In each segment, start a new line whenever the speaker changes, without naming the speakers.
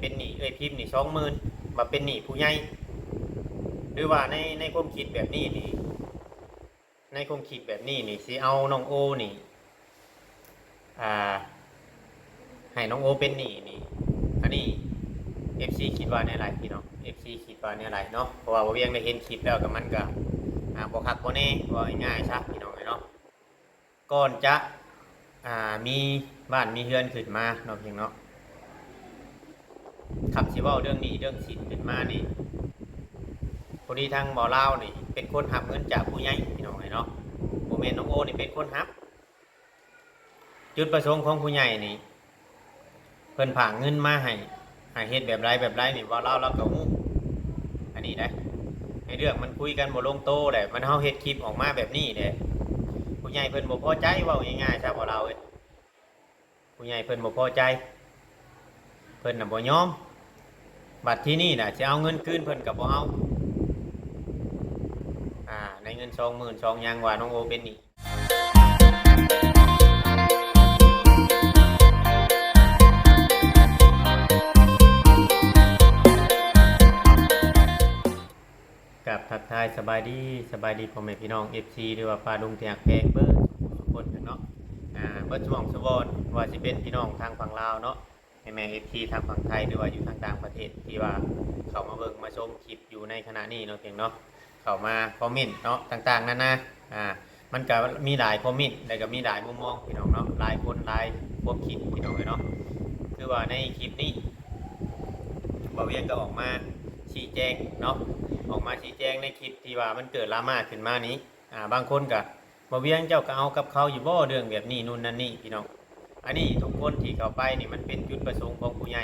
เป็นหนี้พิมพ์นี่20,000มาเป็นหนี้ผู้ใหญ่หรือว่าในความคิดแบบนี้นี่ในความคิดแบบนี้นี่สิเอาน้องโอนี่อ่าให้น้องโอเป็นหนี้นี่อันนี้ FC คิดว่าในไรพี่น้อง FC คิดว่าในไรเนาะเพราะว่าบ่เวียงได้เห็นคลิปแล้วก็มันก็บ่คักบ่แน่ว่าง่ายๆซะพี่น้องเนาะก่อนจะมีบ้านมีเฮือนขึ้นมาเนาะพี่น้องเนาะขับสิเว้าเรื่องนี้เรื่องสินขึ้นมานี่พอดีทางบ่อลาวนี่เป็นคนรับเงินจากผู้ใหญ่พี่น้องเนาะบ่แม่นน้องโอนี่เป็นคนรับจุดประสงค์ของผู้ใหญ่นี่เพิ่นฝากเงินมาให้เฮ็ดแบบไรนี่บ่อลาวเราก็ฮู้อันนี้ได้ในเรื่องมันคุยกันบ่ลงโตแหละมันเฮาเฮ็ดคลิปออกมาแบบนี้แหละผู้ใหญ่เพิ่นบ่พอใจเว้าง่ายๆซะบ่เราเอ้ยผู้ใหญ่เพิ่นบ่พอใจเพิ่นน่ะบ่ยอมบัดที่นี่น่ะสิเอาเงินคืนเพิ่นก็บ่เอาในเงิน22,000ยังว่าน้องโอเป็นหนี้กับทักทายสบายดีพ่อแม่พี่น้อง FC หรือว่าป้าลุงเตียงแพงเบิร์ดทุกคนเนาะเบิร์ดช่วงสวอนว่าสิเป็นพี่น้องทางฝั่งลาวเนาะแม่ FC ทางฝั่งไทยหรือว่าอยู่ทางต่างประเทศที่ว่าเข้ามาเบิ่งมาชมคลิปอยู่ในขณะนี้เนาะเพียงเนาะเข้ามาคอมเมนต์เนาะต่างๆนั่นนะมันก็มีหลายคอมเมนต์แล้วก็มีหลายมุมมองพี่น้องเนาะหลายคนหลายความคิดพี่น้องเนาะคือว่าในคลิปนี้บ่าวเวียงก็ออกมาชี้แจงเนาะออกมาชี้แจงในคลิปที่ว่ามันเกิดดราม่าขึ้นมานี้บางคนก็บ่าวเวียงเจ้าก็เอากับเขาอยู่บ่เรื่องแบบนี้นู่นนั่นนี่พี่น้องอันนี้ทุกคนที่เข้าไปนี่มันเป็นจุดประสงค์ของผู้ใหญ่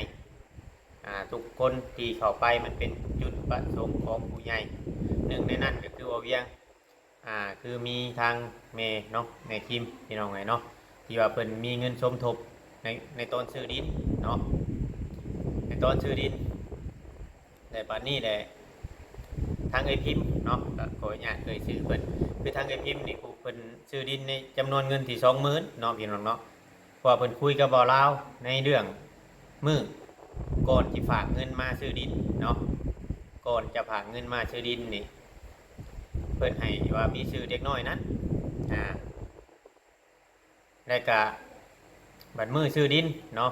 ทุกคนที่เข้าไปมันเป็นจุดประสงค์ของผู้ใหญ่หนึ่งในนั้นก็คือบ่าวเวียงคือมีทางแม่เนาะแม่คิมพี่น้องไงเนาะที่ว่าเพิ่นมีเงินสมทบในตอนซื้อดินเนาะในตอนซื้อดินแต่ปัจจุบันนี้แหละทางพิมพ์เนาะก็ขออนุญาตซื้อเพิ่นคือทางพิมพ์นี่ผู้เพิ่นซื้อดินในจำนวนเงินที่20,000เนาะพี่น้องเนาะเพราะเพิ่นคุยกับบ่าวลาวในเรื่องมื้อก่อนที่ฝากเงินมาซื้อดินเนาะก่อนจะฝากเงินมาซื้อดินนี่เพิ่นให้ว่ามีชื่อเด็กน้อยนั้นแล้วก็บัดมื้อซื้อดินเนาะ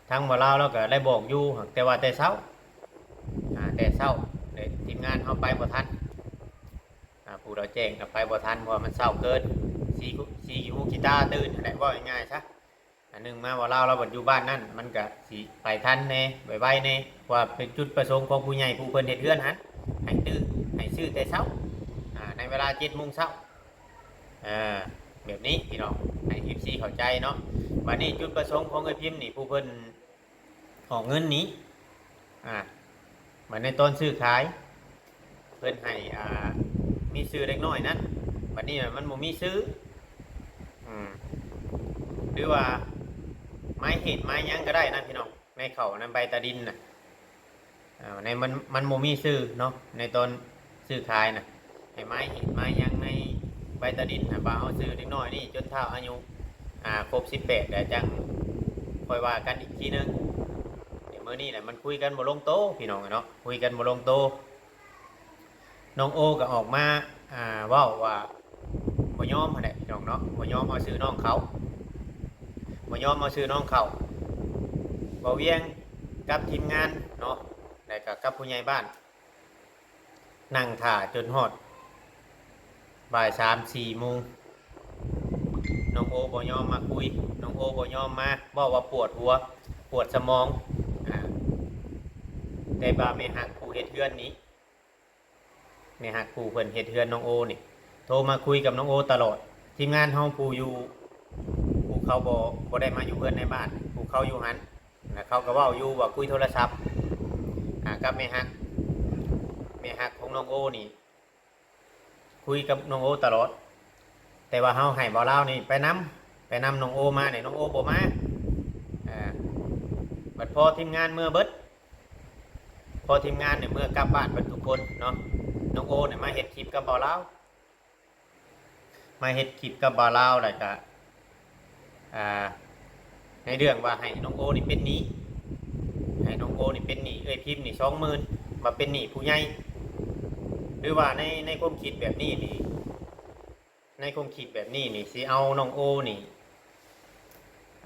ทางบ่าวลาวเราก็ได้บอกอยู่แต่ว่าแต่เช้าทีมงานเขาไปบ่ทันผู้เราแจ้งไปบ่ทันเพราะมันเศร้าเกินสีหูกีตาตื่นอะไรว่าง่ายๆซะอันนึงมาว่าเราอยู่บ้านนั่นมันก็สีไปทันแน่ไวๆแน่ว่าเป็นจุดประสงค์ของผู้ใหญ่ผู้เพิ่นเฮ็ดเฮือนฮะให้ตื่นให้ซื้อแต่เช้าในเวลา7 โมงเช้าแบบนี้พี่น้องให้ FC เข้าใจเนาะบัดนี้จุดประสงค์ของพิมพ์นี่ผู้เพิ่นออกเงินนี้เหมือนในตอนซื้อขายเพิ่นให้มีซื้อเล็กน้อยนั้นบัดนี้มันบ่มีซื้อหรือว่าไม้เห็ดไม้ยังก็ได้นะพี่น้องในเขาในใบตะดินน่ะในมันบ่มีซื้อเนาะในตอนซื้อขายน่ะให้ไม้เห็ดไม้ยังในใบตะดินน่ะบ่เอาซื้อเล็กน้อยนี่จนเท่าอายุครบ18แล้วจังค่อยว่ากันอีกทีนึงเมื่อนี้แหละมันคุยกันบ่ลงโตพี่น้องเนาะคุยกันบ่ลงโตน้องโอก็ออกมาว่าบ่ยอมอะไรพี่น้องเนาะบ่ยอมเอาชื่อน้องเขาบ่ยอมเอาชื่อน้องเขาบ่เวียงกับทีมงานเนาะแล้วก็กับผู้ใหญ่บ้านนั่งท่าจนฮอดบ่าย3-4 โมงน้องโอบ่ยอมมาคุยน้องโอบ่ยอมมาบอกว่าปวดหัวปวดสมองแต่บ่าแม่ฮักผู้เฮ็ดเฮือนนี้แม่ฮักผู้เพิ่นเฮ็ดเฮือนน้องโอนี่โทรมาคุยกับน้องโอตลอดทีมงานเฮาผู้อยู่ผู้เขาบ่ได้มาอยู่เฮือนในบ้านผู้เขาอยู่หันเขาก็เว้าอยู่ว่าคุยโทรศัพท์กับแม่ฮักของน้องโอนี่คุยกับน้องโอตลอดแต่ว่าเฮาให้บ่เล่านี่ไปนำน้องโอมาเนี่ยน้องโอบ่มาบัดพอทีมงานเมื่อเบิดพอทีมงานเนี่ยเมื่อกลับบ้านเป็นทุกคนเนาะน้องโอเนี่ยมาเฮ็ดคลิปกับบ่าวลาวมาเฮ็ดคลิปกับบ่าวลาวแล้วก็ในเรื่องว่าให้น้องโอนี่เป็นหนี้ ให้น้องโอนี่เป็นหนี้เอ้ยพิมพ์นี่20,000มาเป็นหนี้ผู้ใหญ่หรือว่าในความคิดแบบนี้นี่ในความคิดแบบนี้นี่สิเอาน้องโอนี่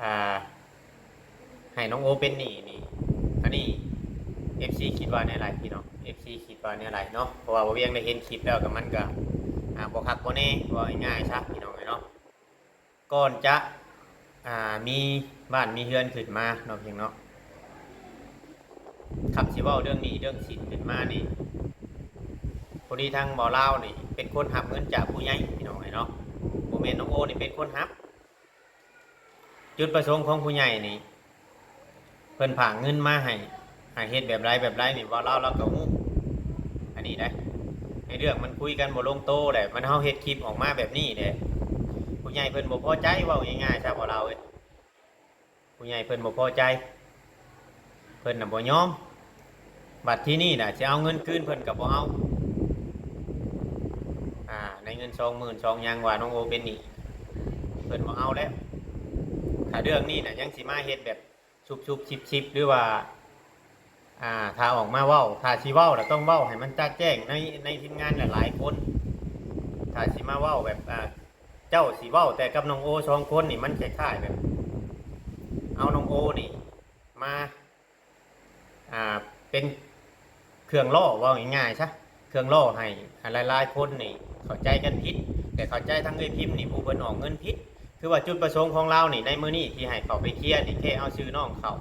อ่าให้น้องโอเป็นหนี้นี่อันนี้ FC คิดว่าในไรพี่น้อง FC คิดว่าในไรเนาะเพราะว่าบ่เวียงได้เห็นคลิปแล้วกับมันก็บ่คักบ่แน่ว่าง่ายๆซะพี่น้องเนาะก่อนจะมีบ้านมีเฮือนขึ้นมาเนาะพี่น้องเนาะขับสิเว้าเรื่องนี้เรื่องสินขึ้นมานี่พอดีทางบ่อลาวนี่เป็นคนหับเงินจากผู้ใหญ่พี่น้องเนาะบ่แม่นน้องโอนี่เป็นคนหับจุดประสงค์ของผู้ใหญ่นี่เพิ่นผากเงินมาให้เฮ็ดแบบไรนี่บ่อลาวเราก็ฮู้อันนี้ได้ในเรื่องมันคุยกันบ่ลงโตแหละมันเฮาเฮ็ดคลิปออกมาแบบนี้แหละผู้ใหญ่เพิ่นบ่พอใจเว้าง่ายๆซะบ่เราเอ้ยผู้ใหญ่เพิ่นบ่พอใจเพิ่นน่ะบ่ยอมบัดที่นี่น่ะสิเอาเงินคืนเพิ่นก็บ่เอาในเงิน20,000ยังว่าน้องโอเป็นหนี้เพิ่นบ่เอาแล้วถ้าเรื่องนี้น่ะยังสิมาเฮ็ดแบบชุบๆชิบๆหรือว่าถ้าออกมาเว้าถ้าสิเว้าแล้วต้องเว้าให้มันชัดแจ้งในทีมงานหลายๆคนถ้าสิมาเว้าแบบเจ้าสิเว้าแต่กับน้องโอ2คนนี่มันคล้ายๆแบบเอาน้องโอนี่มาเป็นเครื่องล่อว่าง่ายๆซะเครื่องล่อให้หลายๆคนนี่เข้าใจกันผิดแต่เข้าใจทั้งเอ้ยพิมพ์นี่ผู้เพิ่นออกเงินผิดคือว่าจุดประสงค์ของเรานี่ในมื้อนี้ที่ให้เขาไปเคลียร์นี่แค่เอาชื่อน้องเขา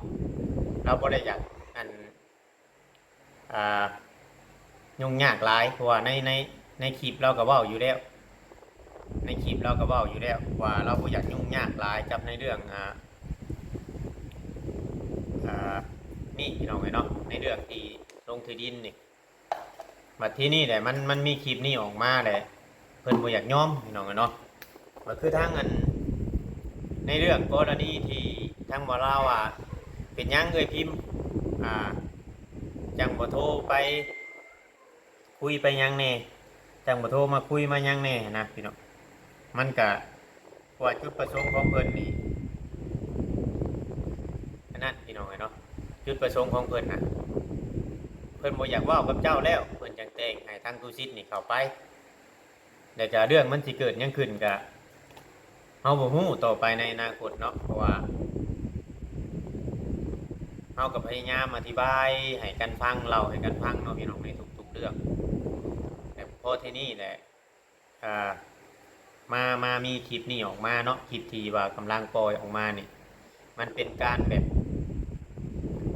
เราบ่ได้อยากยุ่งยากหลายเพราะว่าในคลิปเราก็เว้าอยู่แล้วในคลิปเราก็เว้าอยู่แล้วว่าเราบ่อยากยุ่งยากหลายกับในเรื่องนี่พี่น้องเนาะในเรื่องที่ลงที่ดินนี่บัดที่นี่แหละมันมีคลิปนี้ออกมาแหละเพิ่นบ่อยากยอมพี่น้องเนาะก็คือทางในเรื่องกรณีที่ทางบ่ลาวเป็นหยังเอ่ยพิมพ์จังบ่โทรไปคุยไปยังแน่จังบ่โทรมาคุยมายังแน่นะพี่น้องมันก็ว่าจุดประสงค์ของเพิ่นนี่อันนั้นพี่น้องเนาะจุดประสงค์ของเพิ่นน่ะเพิ่นบ่อยากเว้ากับเจ้าแล้วเพิ่นจังแต่งให้ทางตูซิดนี่เข้าไปแต่จะเรื่องมันสิเกิดยังขึ้นก็เฮาบ่ฮู้ต่อไปในอนาคตเนาะเพราะว่าเฮาก็พยายามอธิบายให้กันฟังเล่าให้กันฟังเนาะพี่น้องในทุกๆเรื่องแต่พอที่นี่แหละมามีคลิปนี้ออกมาเนาะคลิปที่ว่ากำลังปล่อยออกมานี่มันเป็นการแบบ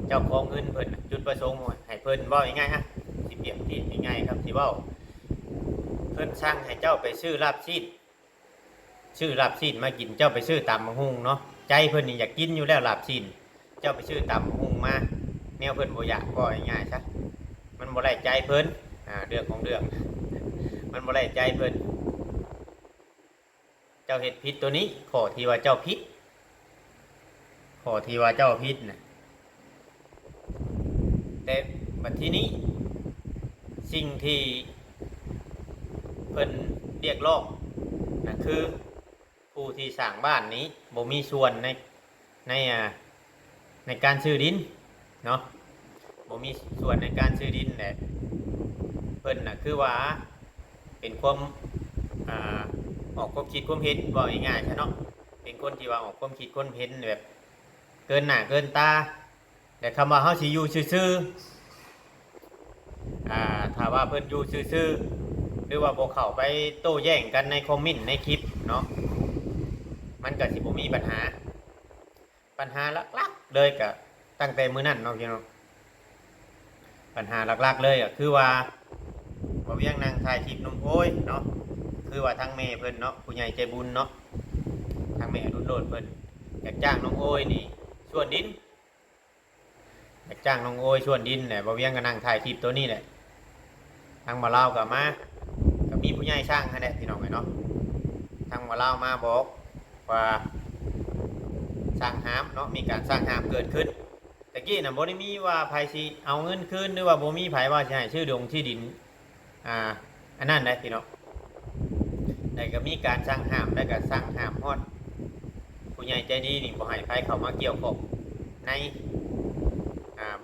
เจ้าของเงินเพิ่นจุดประสงค์ให้เพิ่นเว้าง่ายๆฮะสิเปรียบเทียบง่ายๆครับสิเว้าเพิ่นสั่งให้เจ้าไปซื้อลาบซีนมากินเจ้าไปซื้อตำบักหุ่งเนาะใจเพิ่นนี่อยากกินอยู่แล้วลาบซีนเจ้าไปซื้อตำบักหุ่งมาแนวเพิ่นบ่อยากบ่ง่ายๆซะมันบ่ได้ใจเพิ่นเรื่องของเรื่องมันบ่ได้ใจเพิ่นเจ้าเฮ็ดผิดตัวนี้ข้อที่ว่าเจ้าผิดน่ะแต่บัดทีนี้สิ่งที่เพิ่นเรียกร้องนะคือผู้ที่สร้างบ้านนี้บ่มีส่วนในการซื้อดินเนาะบ่มีส่วนในการซื้อดินแหละเพิ่นน่ะคือว่าเป็นความออกความคิดความเห็นว่าง่ายๆใช่เนาะเป็นคนที่ว่าออกความคิดความเห็นแบบเกินหน้าเกินตาแต่คำว่าเฮาสิอยู่ซื่อถ้าว่าเพิ่นอยู่ซื่อหรือว่าบ่เข้าไปโต้แย้งกันในคอมเมนต์ในคลิปเนาะมันก็สิบ่มีปัญหาหลักๆเลยก็ตั้งแต่มื้อนั้นเนาะพี่น้องปัญหาหลักๆเลยก็คือว่าบ่เวียงนั่งถ่ายคลิปน้องโอ้ยเนาะคือว่าทางแม่เพิ่นเนาะผู้ใหญ่ใจบุญเนาะทางแม่รุ่นโลดเพิ่นอยากจ้างน้องโอ้ยนี่ส่วนดินอยากจ้างน้องโอ้ยส่วนดินแหละบ่เวียงก็นั่งถ่ายคลิปตัวนี้แหละทางมาเล่าก็มาก็มีผู้ใหญ่ช่างให้แหละพี่น้องเนาะทางมาเล่ามาบอกว่าสร้างหามเนาะมีการสร้างหามเกิดขึ้นตะกี้น่ะบ่ได้มีว่าไผสิเอาเงินคืนหรือว่าบ่มีไผว่าสิให้ชื่อดงที่ดินอันนั้นได้พี่น้องได้ก็มีการสร้างหามได้ก็สร้างหามฮอดผู้ใหญ่ใจดีนี่บ่ให้ไผเข้ามาเกี่ยวข้องใน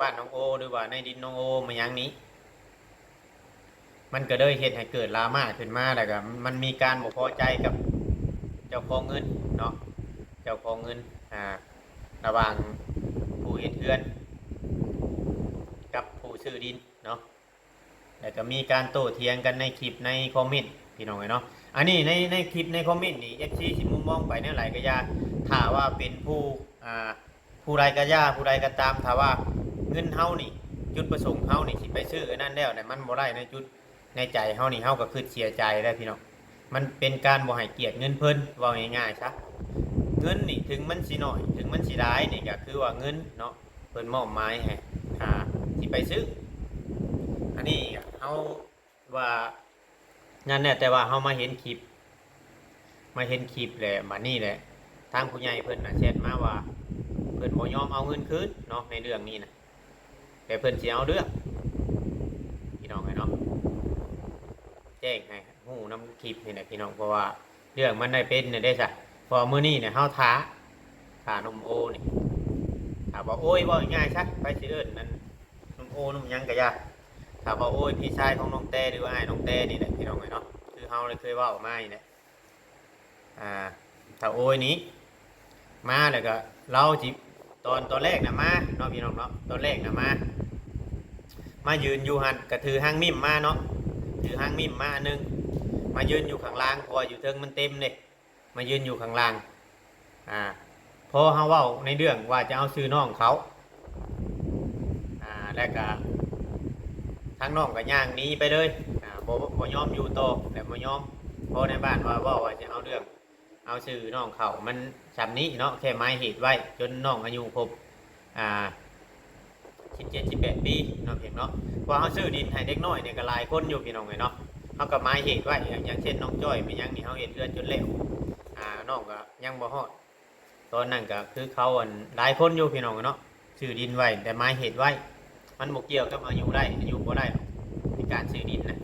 บ้านน้องโอหรือว่าในดินน้องโอมายังนี้มันก็เลยเฮ็ดให้เกิดดราม่าขึ้นมาแล้วก็มันมีการบ่พอใจกับเจ้าของเงินเนาะเจ้าของเงินระหว่างผู้เฮ็ดเรือนกับผู้ซื้อดินเนาะแล้วก็มีการโต้เถียงกันในคลิปในคอมเมนต์พี่น้องเนาะอันนี้ในคลิปในคอมเมนต์นี่ FC สิมุมมองไปแนวไหนก็อย่าถ้าว่าเป็นผู้ใดก็ย่าผู้ใดก็ตามถ้าว่าเงินเฮานี่จุดประสงค์เฮานี่สิไปซื้ออันนั้นแล้วแต่มันบ่ได้ในจุดในใจเฮานี่เฮาก็คือเสียใจได้พี่น้องมันเป็นการบ่ให้เกียรติเงินเพิ่นว่าง่ายๆซะเงินนี่ถึงมันสิน้อยถึงมันสิหลายนี่ก็คือว่าเงินเนาะเพิ่นมอบหมายให้สิไปซื้ออันนี้เฮาว่านั่นแหละแต่ว่าเฮามาเห็นคลิปแหละบัดนี้แหละทางผู้ใหญ่เพิ่นน่ะแชทมาว่าเพิ่นบ่ยอมเอาเงินคืนเนาะในเรื่องนี้นะแต่เพิ่นสิเอาเรื่องพี่น้องเนาะแจ้งให้ฮู้นำคลิปนี่แหละพี่น้องเพราะว่าเรื่องมันได้เป็นเนี่ยได้ซะพอมื้อนี้เนี่ยเฮาท้านมโอนี่ถ้าว่าโอ้ยว่าง่ายซะไปสิเอิ้นนั่นนมโอนมหยังก็ยากถ้าว่าโอ้ยพี่ชายของน้องแต้หรือว่าอ้ายน้องแต้นี่แหละพี่น้องเนาะคือเฮาเลยเคยเว้าออกมานี่แหละถ้าโอ้ยนี้มาแล้วก็เราจิตอนแรกนะมาเนาะพี่น้องเนาะตอนแรกนะมายืนอยู่หันกระถือหางมิ่มมาเนาะถือหางมิ่มมาอันนึงมายืนอยู่ข้างล่างเพราะอยู่เทิงมันเต็มเลยมายืนอยู่ข้างล่างพอเขาเว้าในเรื่องว่าจะเอาซื้อน้องเขาแล้วก็ทางน้องก็ย่างหนีไปเลยบ่ยอมอยู่โตแต่บ่ยอมพอในบ้านว่าจะเอาเรื่องเอาชื่อน้องเขามันฉับนี้เนาะแค่ไม้เหตุไว้จนน้องอายุครบ17-18 ปีเนาะเพียงเนาะว่าเขาซื้อดินให้เด็กน้อยเนี่ยก็หลายคนอยู่พี่น้องเลยเนาะเขากับไม้เหตุไว้อย่างเช่นน้องจ้อยไปยังนี่เขาเห็นเรือนจนเล้วน้องก็ยังบ่ฮอดตอนนั้นก็คือเขาหลายคนอยู่พี่น้องเนาะซื้อดินไว้แต่ไม้เหตุไว้มันบ่เกี่ยวกับอายุได้อายุบ่ได้ในการซื้อดินนะ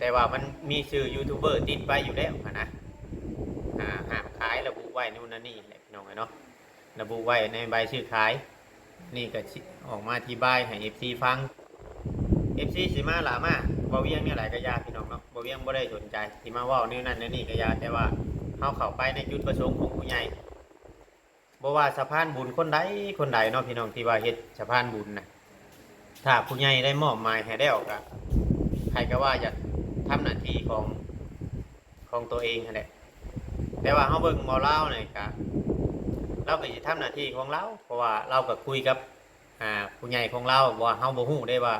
แต่ว่ามันมีชื่อยูทูบเบอร์ติดไปอยู่แล้วนะห้ามขายระบุไว้นู่นนั่นนี่แหละพี่น้องเนาะระบุไว้ในใบชื่อขายนี่ก็ออกมาอธิบายให้ FC ฟัง FC สิมาหลามาบ่เวียงเนี่ยหลายกระยาพี่น้องเนาะบ่เวียงบ่ได้สนใจสิมาเว้านี่นั่นนี่กระยาแต่ว่าเฮาเข้าไปในจุดประสงค์ของผู้ใหญ่บ่ว่าสะพานบุญคนใดเนาะพี่น้องที่ว่าเฮ็ดสะพานบุญนะถ้าผู้ใหญ่ได้มอบหมายให้แล้วก็ใครก็ว่าจะทำหน้าที่ของตัวเองนั่นแหละแต่ว่าเขาเบิ่งหมอเล่าเนี่ยครับเราก็จะทำหน้าที่ของเราเพราะว่าเราก็คุยกับผู้ใหญ่ของเราว่าเขาบ่ฮู้ได้ว่า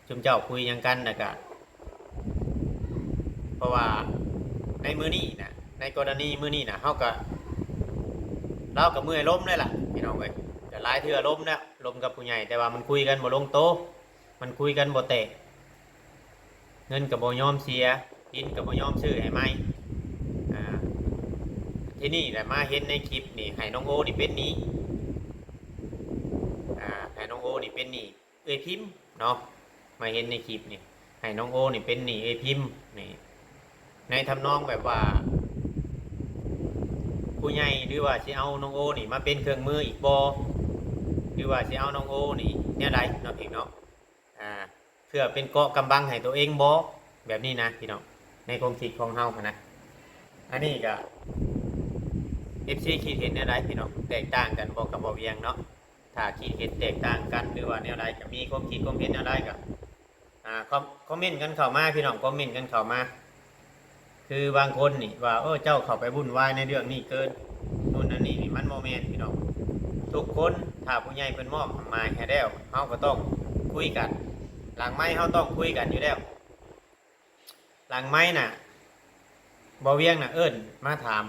จุมเจ้าคุยยังกันนะกะเพราะว่าในมือนี้นะในกรณีมือนี้นะเราก็เมื่อยล้มได้ล่ะพี่น้องเอ้ยแต่หลายเทื่อล้มนะล้มกับผู้ใหญ่แต่ว่ามันคุยกันบ่ลงโตมันคุยกันบ่แตกเงินกับบ่ยอมเสียดินกับบ่ยอมซื้อให้ไหมที่นี่แหละมาเห็นในคลิปนี่ให้น้องโอนี่เป็นนี้ให้น้องโอนี่เป็นนี่พิมพ์เนาะมาเห็นในคลิปนี่ให้น้องโอนี่เป็นนี่พิมพ์นี่ในทำนองแบบว่าผู้ใหญ่หรือว่าสิเอาน้องโอนี่มาเป็นเครื่องมืออีกบ่หรือว่าสิเอาน้องโอนี่เนี่ยไรเนาะพี่เนาะเพื่อเป็นเกาะกำบังให้ตัวเองบ่แบบนี้นะพี่น้องในความคิดของเฮานะอันนี้ก็FC คิดเห็นอะไรพี่น้องแตกต่างกันบอกกับบ่เวียงเนาะถ้าคิดเห็นแตกต่างกันหรือว่าแนวใดก็มีความคิดความเห็นอะไรก็คอมเมนต์กันเข้ามาพี่น้องคอมเมนต์กันเข้ามาคือบางคนนี่ว่าเจ้าเข้าไปวุ่นวายในเรื่องนี้เกินนู่นนั่นนี่มันโมเมนต์พี่น้องทุกคนถ้าผู้ใหญ่เพิ่นมอบหมายให้แล้วเฮาก็ต้องคุยกันหลังไม้เฮาต้องคุยกันอยู่แล้วหลังไม้น่ะบ่เวียงน่ะเอิ้นมาถาม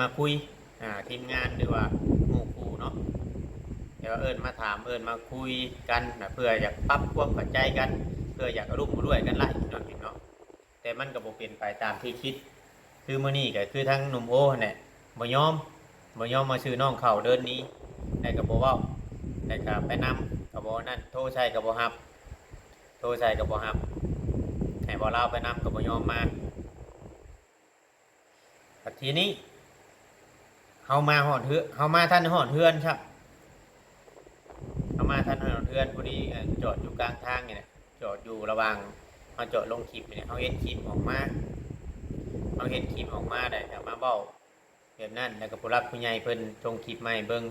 มาคุยทีมงานหรือว่าหมู่คู่เนาะเดี๋ยวเมาถามมาคุยกันนะเพื่ออยากปรับความเข้าใจกันเพื่ออยากร่วมด้วยกันไล่เนาะแต่มันก็บ่เป็นไปตามที่คิดคือมื้อนี้ก็คือทั้งหนุ่มโอเนี่ยบ่ยอมมาซื้อน้องเขาเดินนี้ได้ก็บ่เว้าได้ก็ไปนำก็บ่นั่นโทรใช้ก็บ่รับให้บ่ลาวไปนำก็บ่ยอมมาทีนี้เฮามาท่านหอดเฮือนครับเฮา มาท่านเพื่อนพอดีจอดอยู่กลางทางเนี่ยจอดอยู่ระหว่างมาจอดลงคลิปเนี่ยเขาเห็นคลิปออกมาได้แต่มาเบ้าแบบนั้นแล้วก็ผู้รักผู้ใหญ่เพิ่นชงคลิปใหม่เบิ่ง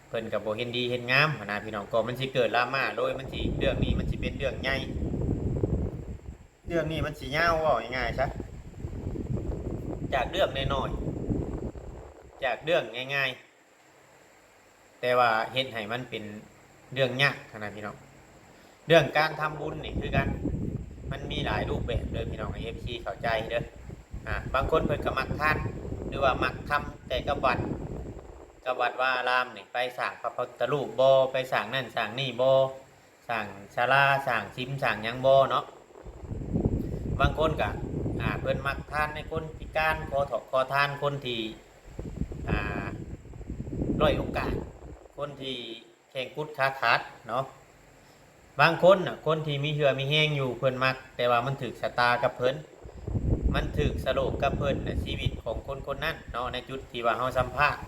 เพิ่นกับโบเห็นดีเห็นงามนะพี่น้องก็มันสิเกิดดราม่าโดยมันสิเรื่องนี้มันสิเป็นเรื่องใหญ่เรื่องนี้มันสิยาวว่าง่ายๆซะจากเรื่องน้อยๆจากเรื่องง่ายๆแต่ว่าเฮ็ดให้มันเป็นเรื่องยากนะพี่น้องเรื่องการทำบุญนี่คือกันมันมีหลายรูปแบบเลยพี่น้องไอเอฟซีเข้าใจเด้อบางคนเพิ่นก็มักทานหรือว่ามักทำแต่กับวัดว่าอารามนี่ไปสร้างพระพุทธรูปบ่ไปสร้างนั่นสร้างนี่บ่สร้างศาลาสร้างชิมสร้างหยังบ่เนาะบางคนก็เพิ่นมักทานในคนพิการขอทานคนที่ด้อยโอกาสคนที่แข่งกุดขาขาดเนาะบางคนคนที่มีเหือมีแห้งอยู่เพิ่นมักแต่ว่ามันถึกชะตากับเพิ่นมันถึกสโลกกับเพิ่นชีวิตของคนนั้นเนาะในจุดที่ว่าเฮาสัมภาษณ์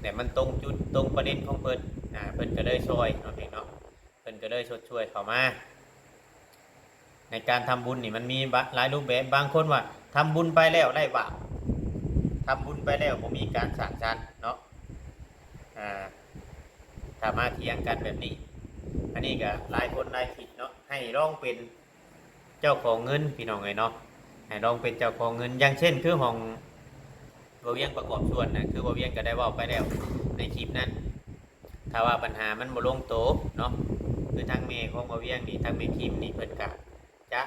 เนี่ยมันตรงจุดตรงประเด็นของเพิ่นเพิ่นก็เลยช่วยเนาะพี่เนาะเพิ่นก็เลยช่วยเข้ามาในการทำบุญนี่มันมีหลายรูปแบบบางคนว่าทำบุญไปแล้วได้บาปทำบุญไปแล้วบ่มีการสร้างสรรค์เนาะถ้ามาเถียงกันแบบนี้อันนี้ก็หลายคนหลายคิดเนาะให้ลองเป็นเจ้าของเงินพี่น้องเนาะให้ลองเป็นเจ้าของเงินอย่างเช่นคือของบ่เวียงประกอบส่วนนะคือบ่เวียงก็ได้เว้าไปแล้วในคลิปนั้นถ้าว่าปัญหามันบ่ลงโตเนาะคือทางเมย์ของบ่เวียงนี่ทางเมย์คิมนี่เพิ่นก็จะ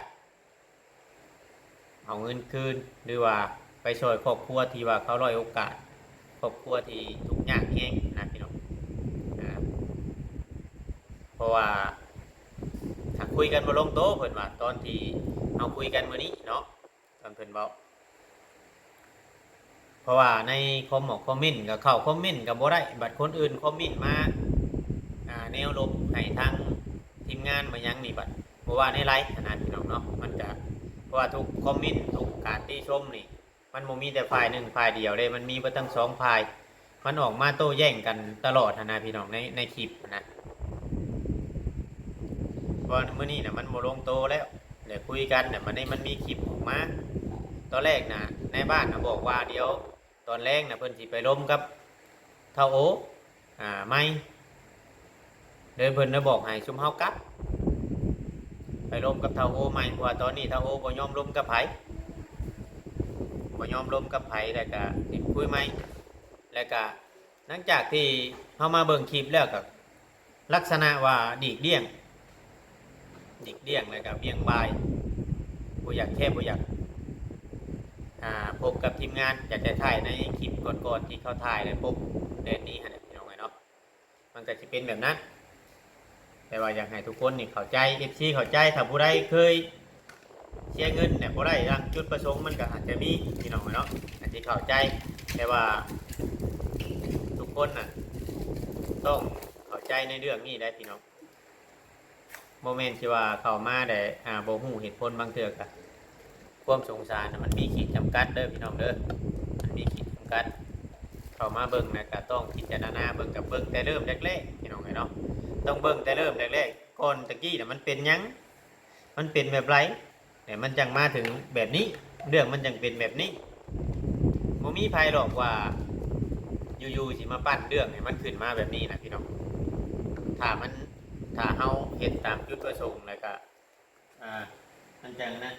เอาเงินคืนหรือว่าไปช่วยครอบครัวที่ว่าเขาด้อยโอกาสครอบครัวที่ทุกข์ยากแฮงนะพี่น้องเพราะว่าถ้าคุยกันบ่ลงโต๊ะเพิ่นว่าตอนที่เอาคุยกันมื้อนี้เนาะตอนเพิ่นเว้าเพราะว่าในคอมเมนต์ก็เข้าคอมเมนต์ก็บ่ได้บัดคนอื่นคอมเมนต์มาแนวลบให้ทางทีมงานมายังนี่บัดบ่ว่าในไลฟ์ขนาดพี่น้องเนาะมันก็เพราะว่าทุกคอมเมนต์ทุกการที่ชมนี่มันบ่มีแต่ฝ่ายหนึ่งฝ่ายเดียวเลยมันมีบ่ทั้งสองฝ่ายมันออกมาโต้แย้งกันตลอดนะพี่น้องในคลิปนะว่าเมื่อนี้นะมันโมลงโตแล้วเดี๋ยวคุยกันเนี่ยมันมีคลิปออกมาตอนแรกนะในบ้านนะบอกว่าเดี๋ยวตอนแรกนะเพิ่นสิไปล้มกับเท่าโอไม่เดินเพิ่นนะบอกให้ชุมเฮากลับไปล้มกับเท่าโอไม่เพราะว่าตอนนี้เท่าโอบ่ยอมล้มกับไผแล้วก็ติดคุยไม่แล้วก็หลังจากที่เฮามาเบิ่งคลิปแล้วก็ลักษณะว่าดีกเดี่ยงแล้วก็เบี่ยงบายบ่อยากพบกับทีมงานอยากจะถ่ายในคลิปก่อนๆที่เขาถ่ายเลยพบเดือนนี้ฮะพี่น้องเนาะมันก็จะเป็นแบบนั้นแต่ว่าอยากให้ทุกคนนี่เข้าใจ FC เข้าใจถ้าผู้ใดเคยเสียเงินเนี่ยบ่ได้ดังจุดประสงค์มันก็อาจจะมีพี่น้องเนาะอาจจะเข้าใจแต่ว่าทุกคนน่ะต้องเข้าใจในเรื่องนี้ได้พี่น้องโมเมนต์ที่ว่าเข้ามาได้บ่ฮู้เหตุผลบางเทื่อก็ความสงสารมันมีขีดจำกัดเด้อพี่น้องเด้อมันมีขีดจำกัดเข้ามาเบิ่งนะก็ต้องพิจารณาเบิ่งกับเบิ่งแต่เริ่มแรกๆพี่น้องเนาะต้องเบิ่งแต่เริ่มแรกๆก่อนตะกี้น่ะมันเป็นหยังมันเป็นแบบไรเนี่ยมันจังมาถึงแบบนี้เรื่องมันจังเป็นแบบนี้บ่มีภัยหรอกว่าอยู่ๆสิมาปั้นเรื่องให้มันขึ้นมาแบบนี้นะพี่น้องถ้าเฮาเฮ็ดตามจุดประสงค์แล้วก็มันจังนะ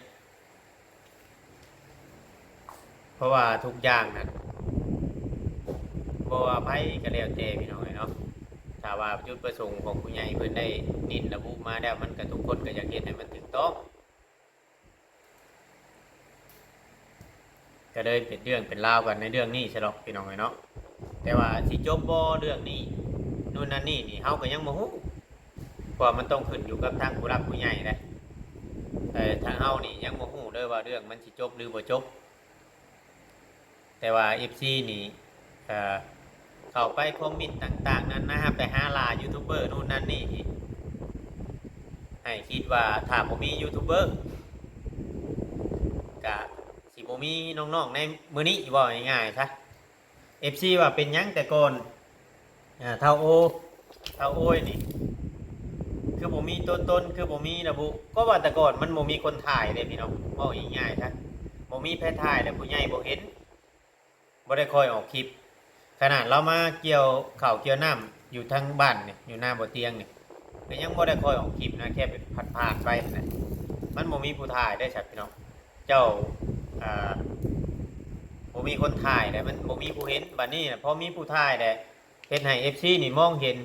เพราะว่าทุกอย่างนั้นบ่ว่าไผก็แล้วแต่พี่น้องเนาะถ้าว่าจุดประสงค์ของผู้ใหญ่เพิ่นได้นินระบุมาแล้วมันก็ทุกคนก็อยากเฮ็ดให้มันถูกต้องก็เลยเป็นเรื่องเป็นราวกันในเรื่องนี้ใช่หรอกพี่น้องเนาะแต่ว่าสิจบบ่เรื่องนี้นู่นนั่นนี่เฮาก็ยังบ่ฮู้เพราะมันต้องขึ้นอยู่กับทางผู้รับผู้ใหญ่นะทางเฮานี่ยังบ่ฮู้เลยว่าเรื่องมันสิจบหรือบ่จบแต่ว่า FC นี่เข้าไปคอมเมนต์ต่างๆนั้นนะครับไปหาล่ายูทูบเบอร์นู่นนั่นนี่ให้คิดว่าถ้าบ่มียูทูบเบอร์ก็สิบ่มีน้องๆในมื้อนี้ว่าง่ายๆซะ FC ว่าเป็นหยังแต่ก่อนเท่าโอ้ยนี่ คือบ่มีตัวตนคือบ่มีระบุก็ว่าแต่ก่อนมันบ่มีคนถ่ายเลยพี่น้องเว้าง่ายๆซะบ่มีแพทย์ถ่ายแล้วผู้ใหญ่บ่เห็นบ่ได้คอยออกคลิปขนาดเรามาเกี่ยวข้าวเกี่ยวน้ำอยู่ทางบ้านเนี่ยอยู่หน้าบ่เตียงเนี่ยก็ยังบ่ได้คอยออกคลิปนะแค่เป็นผ่านๆไปนะมันบ่มีผู้ถ่ายได้ชัดพี่น้องเจ้าอ่าบ่มีคนถ่ายแต่มันบ่มีผู้เห็นบัดนี้นะพอมีผู้ถ่ายแต่เฮ็ดให้ FC นี่มองเห็น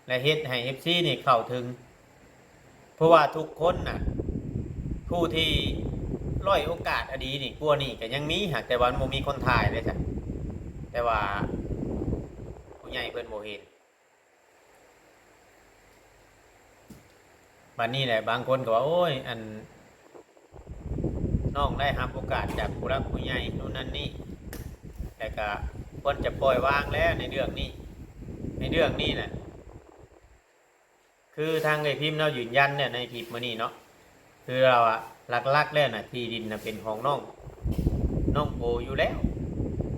และเฮ็ดให้ FC นี่เข้าถึงเพราะว่าทุกคนน่ะผู้ที่ร้อยโอกาสอดีนี่กลัวนี่ก็ยังมีหากแต่ว่ามันบ่มีคนถ่ายเลยจ้ะแต่ว่าผู้ใหญ่เพิ่นบ่เห็นบัดนี้แหละบางคนก็ว่าโอ้ยอันน้องได้รับโอกาสจากผู้รักผู้ใหญ่นู่นนั่นนี่แต่ก็ควรจะปล่อยวางแล้วในเรื่องนี้น่ะคือทางไอ้พิมพ์เรายืนยันเนี่ยในคลิปมื้อนี้เนาะคือเราอะลักๆแล้วน่ะที่ดินน่ะเป็นของน้องโออยู่แล้ว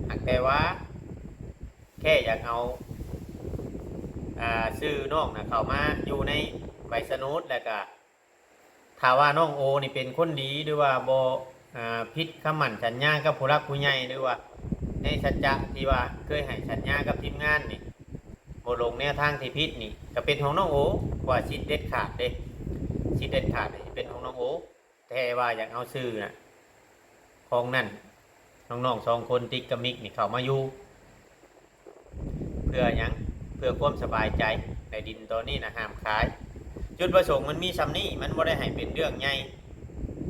หากแต่ว่าแค่อยากเอาชื่อน้องน่ะเข้ามาอยู่ในใบสนุดแล้วก็ถ้าว่าน้องโอนี่เป็นคนดีหรือว่าบ่ผิดคำมั่นสัญญากับผู้รักผู้ใหญ่หรือว่าในสัจจะที่ว่าเคยให้สัญญากับทีมงานนี่บ่ลงแนวทางที่ผิดนี่ก็เป็นของน้องโอว่าสิทธิ์เด็ดขาดเด้สิทธิ์เด็ดขาดนี่เป็นของน้องโอแต่ว่าอยากเอาชื่อน่ะของนั่นน้องๆ2คนติ๊กกับมิกนี่เข้ามาอยู่เพื่อหยังเพื่อความสบายใจในดินตัวนี้นะห้ามขายจุดประสงค์มันมีซ้ำนี้มันบ่ได้ให้เป็นเรื่องใหญ่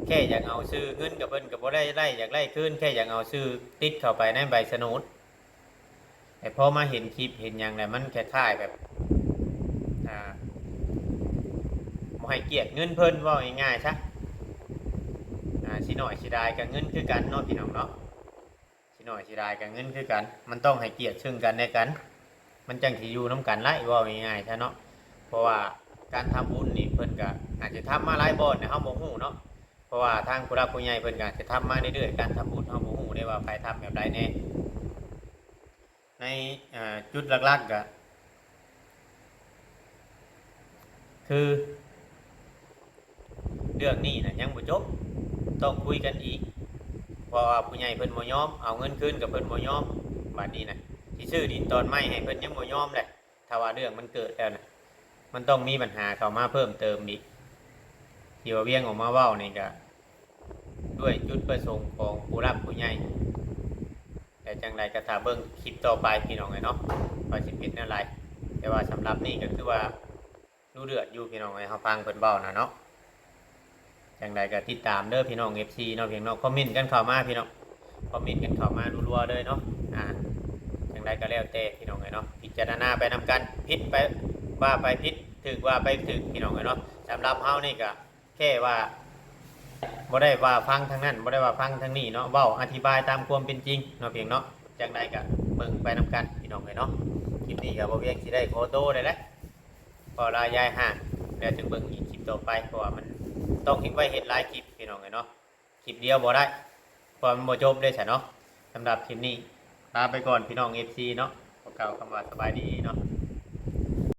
แค่อยากเอาซื้อเงินกับเพิ่นก็บ่ได้ไล่อยากไล่คืนแค่อยากเอาซื้อติดเข้าไปในใบสนุดแต่พอมาเห็นคลิปเห็นหยังแล้วมันคล้ายๆแบบบ่ให้เกียรติเงินเพิ่นเว้าง่ายๆซะสิน้อยสิได้ก็เงินคือกันเนาะพี่น้องเนาะสิน้อยสิได้ก็เงินคือกันมันต้องให้เกียรติซึ่งกันและกันมันจังสิอยู่นํกันไล่เว้าง่ายๆซะเนาะเพราะว่าการทำบุญนี่เพิ่นก็อาจจะทำมาหลายบ่อนเนี่ยเฮาบ่ฮู้เนาะเพราะว่าทางผู้รักผู้ใหญ่เพิ่นก็จะทำมาเรื่อยๆการทำบุญเฮาบ่ฮู้ได้ว่าใครทำแบบใดแน่ในจุดหลักๆก็คือเรื่องนี้น่ะยังบ่จบต้องคุยกันอีกเพราะว่าผู้ใหญ่เพิ่นบ่ยอมเอาเงินคืนกับเพิ่นบ่ยอมบัดนี้น่ะสิซื้อดินตอนใหม่ให้เพิ่นยังบ่ยอมแหละถ้าว่าเรื่องมันเกิดแล้วน่ะมันต้องมีปัญหาเข้ามาเพิ่มเติมอีกที่ว่าเวียงออกมาเว้านี่ก็ด้วยจุดประสงค์ของผู้รับผู้ใหญ่แต่จังใดก็ถ้าเบิ่งคลิปต่อไปพี่น้องเนาะว่าสิเป็นอะไรแต่ว่าสำหรับนี่ก็คือว่าดูเดือดอยู่พี่น้องเฮาฟังเพิ่นเว้าน่ะเนาะจังใดก็ติดตามเด้อพี่น้อง FC เนาะเพียงเนาะคอมเมนต์กันเข้ามาพี่น้องคอมเมนต์กันเข้ามารัวๆเลยเนาะจังใดก็แล้วแต่พี่น้องเนาะพิจารณาไปนำกันผิดไปว่าไปผิดถูกว่าไปถูกพี่น้องเนาะสำหรับเฮานี่ก็แค่ว่าบ่ได้ว่าฟังทางนั้นบ่ได้ว่าฟังทางนี้เนาะเว้าอธิบายตามความเป็นจริงเนาะเพียงเนาะจังใดก็เบิ่งไปนำกันพี่น้องเนาะคลิปนี้ก็บ่เวียงสิได้ขอโตได้แล้วพอลายายห่างแล้วจึงเบิ่งอีกคลิปต่อไปเพราะว่ามันต้องเห็นไว้เห็นหลายคลิปพี่น้องเนาะคลิปเดียวบ่ได้เพราะมันบ่จบได้ซะเนาะสำหรับคลิปนี้ลาไปก่อนพี่น้อง FC เนาะขอกล่าวคำว่าสบายดีเนาะ